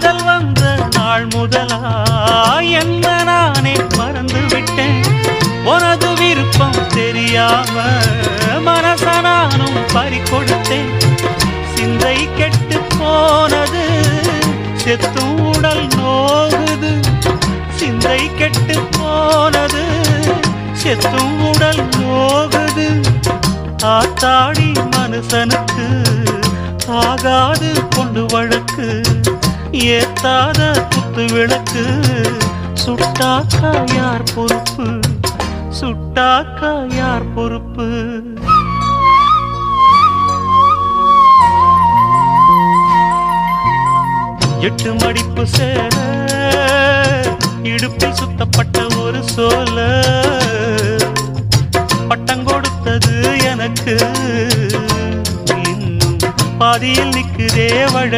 காதல் வந்த நாள் முதலா என்ன நானே மறந்து விட்டேன். உனது விருப்பம் தெரியாம மனச நானும் பறிகொடுத்தேன். சிந்தை கெட்டு போனது செத்தும் உடல் நோகுது. சிந்தை கெட்டு போனது செத்தும் உடல் நோகுது. ஆத்தாடி மனுஷனுக்கு ஆகாது கொண்டு வழக்கு. ஏத்தாத குத்து விளக்கு சுட்டாக்கா யார் பொறுப்பு? சுட்டாக்கா யார் பொறுப்பு? எட்டு மடிப்பு சேர இடுப்பில் சுத்தப்பட்ட ஒரு சோல பட்டம் கொடுத்தது எனக்கு. இன்னும் பாதியில் நிற்குதே வழ